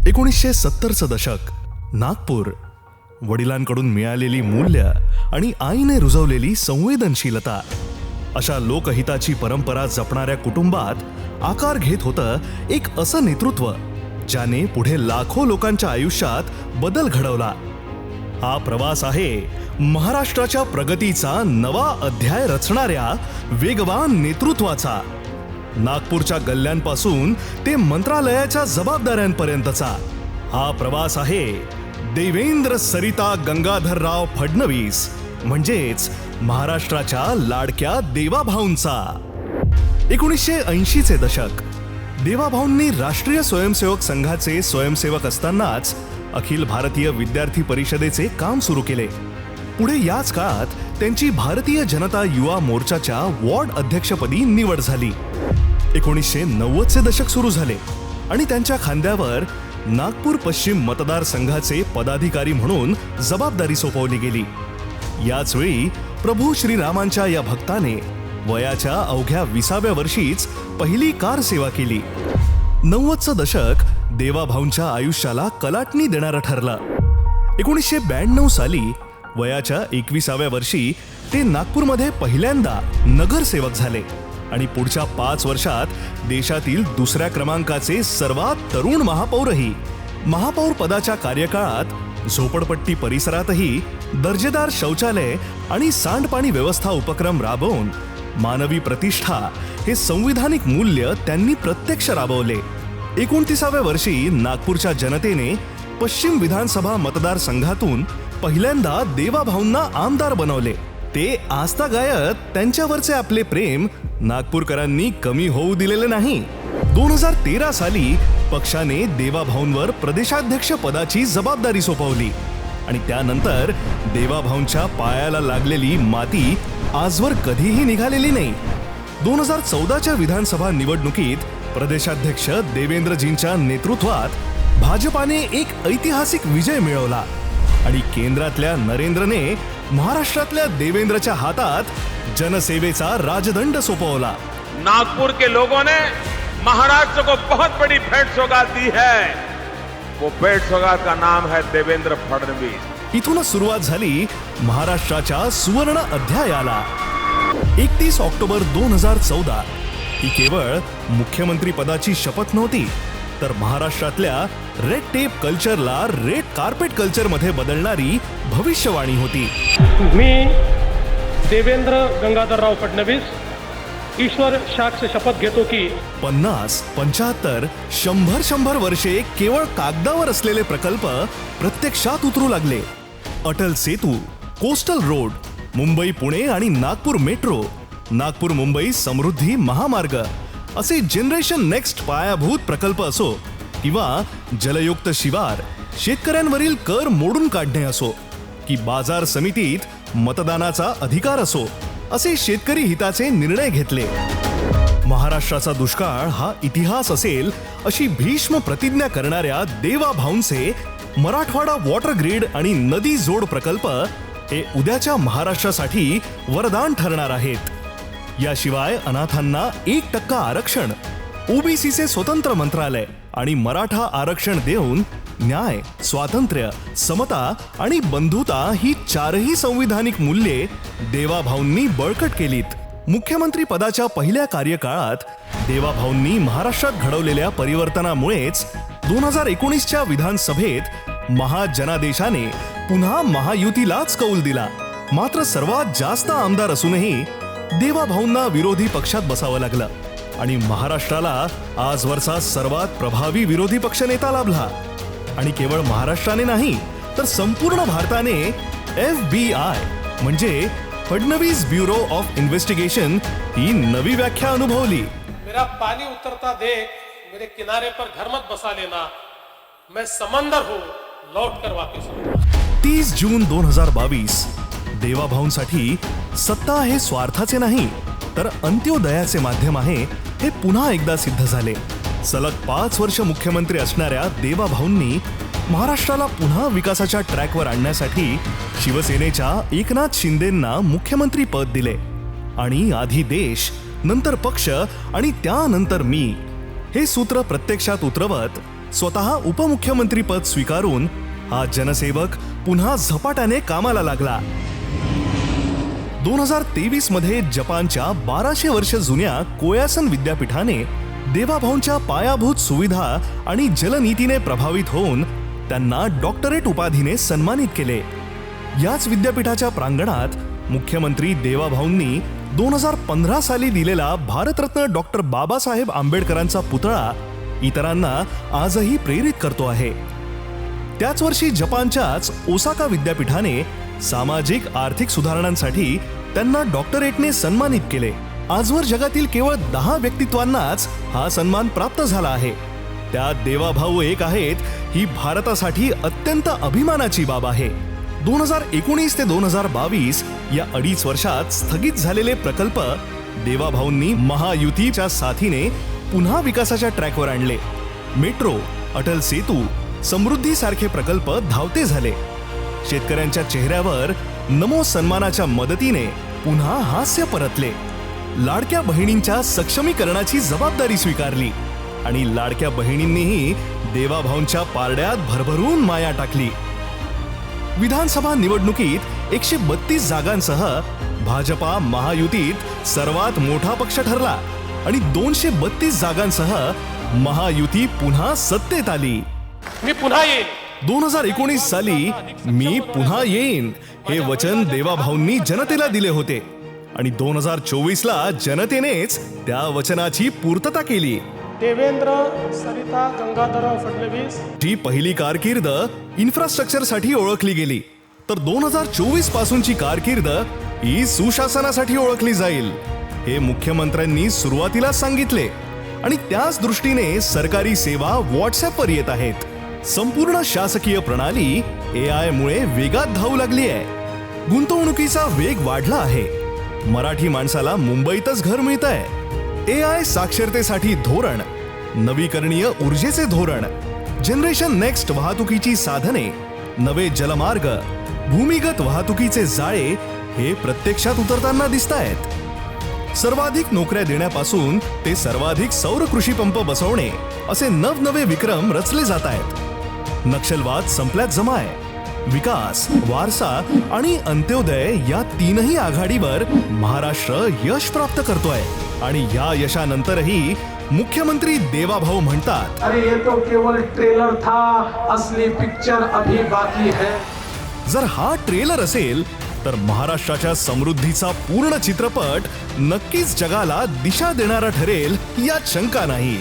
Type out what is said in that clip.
1970चं दशक, नागपूर. वडिलांकडून मिळालेली मूल्य आणि आईने रुजवलेली संवेदनशीलता अशा लोकहिताची परंपरा जपणाऱ्या कुटुंबात आकार घेत होतं एक असं नेतृत्व ज्याने पुढे लाखो लोकांच्या आयुष्यात बदल घडवला. हा प्रवास आहे महाराष्ट्राच्या प्रगतीचा नवा अध्याय रचणाऱ्या वेगवान नेतृत्वाचा. नागपूरच्या गल्ल्यांपासून ते मंत्रालयाच्या जबाबदाऱ्यांपर्यंतचा हा प्रवास आहे देवेंद्र सरिता गंगाधरराव फडणवीस म्हणजेच महाराष्ट्राच्या लाडक्या देवाभाऊंचा. 1980चे दशक. देवाभाऊंनी राष्ट्रीय स्वयंसेवक संघाचे स्वयंसेवक असतानाच अखिल भारतीय विद्यार्थी परिषदेचे काम सुरू केले. पुढे याच काळात त्यांची भारतीय जनता युवा मोर्चाच्या वॉर्ड अध्यक्षपदी निवड झाली. 1990चे दशक सुरू झाले आणि त्यांच्या खांद्यावर नागपूर पश्चिम मतदारसंघाचे पदाधिकारी म्हणून जबाबदारी सोपवली गेली. याच वेळी प्रभू श्रीरामांच्या या भक्ताने वयाच्या अवघ्या 20व्या वर्षीच पहिली कार सेवा केली. 90चं दशक देवाभाऊंच्या आयुष्याला कलाटणी देणारं ठरलं. 1992 साली वयाच्या 21व्या वर्षी ते नागपूरमध्ये पहिल्यांदा नगरसेवक झाले आणि पुढच्या 5 वर्षात देशातील दुसऱ्या क्रमांकाचे सर्वात तरुण महापौरही. महापौर पदाच्या कार्यकाळात झोपडपट्टी परिसरातही दर्जेदार शौचालय आणि सांडपाणी व्यवस्था उपक्रम राबवून मानवी प्रतिष्ठा हे संविधानिक मूल्य त्यांनी प्रत्यक्ष राबवले. 29व्या वर्षी नागपूरच्या जनतेने पश्चिम विधानसभा मतदारसंघातून पहिल्यांदा देवाभाऊंना आमदार बनवले. ते आस्थागायत त्यांच्यावरचे आपले प्रेम नागपूरकरांनी कमी होऊ दिलेले नाही. 2013 साली पक्षाने देवाभाऊंवर प्रदेशाध्यक्ष पदाची जबाबदारी सोपवली आणि त्यानंतर देवाभाऊंच्या पायाला लागलेली माती आजवर कधीही निघालेली नाही. 2014च्या विधानसभा निवडणुकीत प्रदेशाध्यक्ष देवेंद्रजींच्या नेतृत्वात भाजपाने एक ऐतिहासिक विजय मिळवला आणि केंद्रातल्या नरेंद्रने महाराष्ट्रातल्या देवेंद्रच्या हातात जनसेवेचा राजदंड सोपवला. नागपुर के लोगों ने महाराष्ट्र को बहुत बड़ी भेंट सौगात दी है. वो भेंट सौगात का नाम है देवेंद्र फडणवीस. इथूनच सुरुवात झाली महाराष्ट्राच्या सुवर्ण अध्यायाला. 31 ऑक्टोबर 2014 ही केवळ मुख्यमंत्री पदाची शपथ नव्हती, तर महाराष्ट्रातल्या रेड टेप कल्चरला रेड कार्पेट कल्चर मध्ये बदलणारी भविष्यवाणी होती. मी देवेंद्र गंगाधरराव फडणवीस ईश्वर साक्ष शपथ घेतो की 50, 75, 100 वर्षे केवळ कागदावर असलेले प्रकल्प प्रत्यक्षात उतरू लागले. अटल सेतू, कोस्टल रोड, मुंबई पुणे आणि नागपूर मेट्रो, नागपूर मुंबई समृद्धी महामार्ग असे जनरेशन नेक्स्ट पायाभूत प्रकल्प असो किंवा जलयुक्त शिवार, शेतकऱ्यांवरील कर मोडून काढणे असो की बाजार समितीत मतदानाचा अधिकार असो, असे शेतकरी हिताचे निर्णय घेतले. महाराष्ट्राचा दुष्काळ हा इतिहास असेल अशी भीष्म प्रतिज्ञा करणाऱ्या देवाभाऊंचे मराठवाडा वॉटर ग्रीड आणि नदी जोड प्रकल्प हे उद्याच्या महाराष्ट्रासाठी वरदान ठरणार आहेत. याशिवाय अनाथांना 1% आरक्षण, ओबीसीचे स्वतंत्र मंत्रालय आणि मराठा आरक्षण देऊन न्याय, स्वातंत्र्य, समता आणि बंधुता ही 4ही संविधानिक मूल्ये देवाभाऊंनी बळकट केलीत. मुख्यमंत्री पदाच्या पहिल्या कार्यकाळात देवाभाऊंनी महाराष्ट्रात घडवलेल्या परिवर्तनामुळेच 2019च्या विधानसभेत महाजनादेशाने पुन्हा महायुतीलाच कौल दिला. मात्र सर्वात जास्त आमदार असूनही देवाभाऊंना विरोधी पक्षात बसावं लागलं आणि महाराष्ट्राला आजवरचा सर्वात प्रभावी विरोधी पक्षनेता लाभला. आणि केवळ महाराष्ट्राने नाही तर संपूर्ण भारताने FBI म्हणजे फडणवीस ब्युरो ऑफ इन्व्हेस्टिगेशन ही नवी व्याख्या अनुभवली. मेरा पानी उतरता देख मेरे किनारे पर घर मत बसा लेना, मैं समंदर हूँ लौट कर वापस आऊंगा. 30 जून 2022 देवाभाऊंसाठी सत्ता हे स्वार्थाचे नाही तर अंत्योदयाचे माध्यम आहे हे पुन्हा एकदा सिद्ध झाले. सलग 5 वर्ष मुख्यमंत्री असणाऱ्या देवाभाऊंनी महाराष्ट्राला पुन्हा विकासाच्या ट्रॅकवर आणण्यासाठी शिवसेनेच्या एकनाथ शिंदेंना मुख्यमंत्री पद दिले आणि आधी देश, नंतर पक्ष आणि त्यानंतर मी हे सूत्र प्रत्यक्षात उतरवत स्वतः उपमुख्यमंत्री पद स्वीकारून हा जनसेवक पुन्हा झपाट्याने कामाला लागला. 2023 मध्ये जपानच्या 1200 वर्ष जुन्या कोयासन विद्यापीठाने देवाभाऊंच्या पायाभूत सुविधा आणि जलनीतीने प्रभावित होऊन त्यांना डॉक्टरेट उपाधीने सन्मानित केले. याच विद्यापीठाच्या प्रांगणात मुख्यमंत्री देवाभाऊंनी 2015 साली दिलेला भारतरत्न डॉक्टर बाबासाहेब आंबेडकरांचा पुतळा इतरांना आजही प्रेरित करतो आहे. त्याच वर्षी जपानच्याच ओसाका विद्यापीठाने सामाजिक आर्थिक सुधारणांसाठी त्यांना डॉक्टरेटने सन्मानित केले. आजवर जगातील केवळ 10 व्यक्तित्वांनाच हा सन्मान प्राप्त झाला आहे. त्यात देवाभाऊ एक आहेत ही भारतासाठी अत्यंत अभिमानाची बाब आहे. 2019 ते 2022 या 2.5 वर्षात स्थगित झालेले प्रकल्प देवाभाऊंनी महायुतीच्या साथीने पुन्हा विकासाच्या ट्रॅकवर आणले. मेट्रो, अटल सेतू, समृद्धी सारखे प्रकल्प धावते झाले. शेतकऱ्यांच्या चेहऱ्यावर नमो सन्मानाच्या मदतीने पुन्हा हास्य परतले. लाडक्या बहिणींच्या सक्षमीकरणाची जबाबदारी स्वीकारली आणि लाडक्या बहिणींनीही देवाभाऊंच्या पारड्यात भरभरून माया टाकली. विधानसभा निवडणुकीत 132 जागांसह भाजपा महायुतीत सर्वात मोठा पक्ष ठरला आणि 232 जागांसह महायुती पुन्हा सत्तेत आली. मी पुन्हा येईन. 2019 साली मी पुन्हा येईन हे वचन देवाभाऊंनी जनतेला दिले होते आणि 2024ला जनतेनेच त्या वचनाची पूर्तता केली. देवेंद्र सरिता गंगाधरराव फडणवीस जी पहिली कारकीर्द इन्फ्रास्ट्रक्चरसाठी ओळखली गेली, तर 2024 पासूनची कारकीर्द ही सुशासनासाठी ओळखली जाईल हे मुख्यमंत्र्यांनी सुरुवातीला सांगितले आणि त्याच दृष्टीने सरकारी सेवा व्हॉट्सअपवर येत आहेत. संपूर्ण शासकीय प्रणाली AI मुळे वेगात धावू लागली आहे. गुंतवणुकीचा वेग वाढला आहे. मराठी माणसाला मुंबईतच घर मिळत आहे. AI साक्षरतेसाठी धोरण, नवीकरणीय ऊर्जेचे धोरण, जनरेशन नेक्स्ट वाहतुकीची साधने, नवे जलमार्ग, भूमिगत वाहतुकीचे जाळे हे प्रत्यक्षात उतरताना दिसतायत. सर्वाधिक नोकऱ्या देण्यापासून ते सर्वाधिक सौर कृषी पंप बसवणे असे नवनवे विक्रम रचले जात आहेत. नक्षलवाद संपल्यात जमाय. विकास, वारसा आणि अंत्योदय या तीनही आघाडीवर महाराष्ट्र यश प्राप्त करतोय आणि या यशानंतरही मुख्यमंत्री देवाभाऊ म्हणतात, अरे ये तो केवल ट्रेलर था, असली पिक्चर अभी बाकी है. जर हा ट्रेलर असेल तर महाराष्ट्राच्या समृद्धीचा पूर्ण चित्रपट नक्कीच जगाला दिशा देणारा ठरेल यात शंका नाही.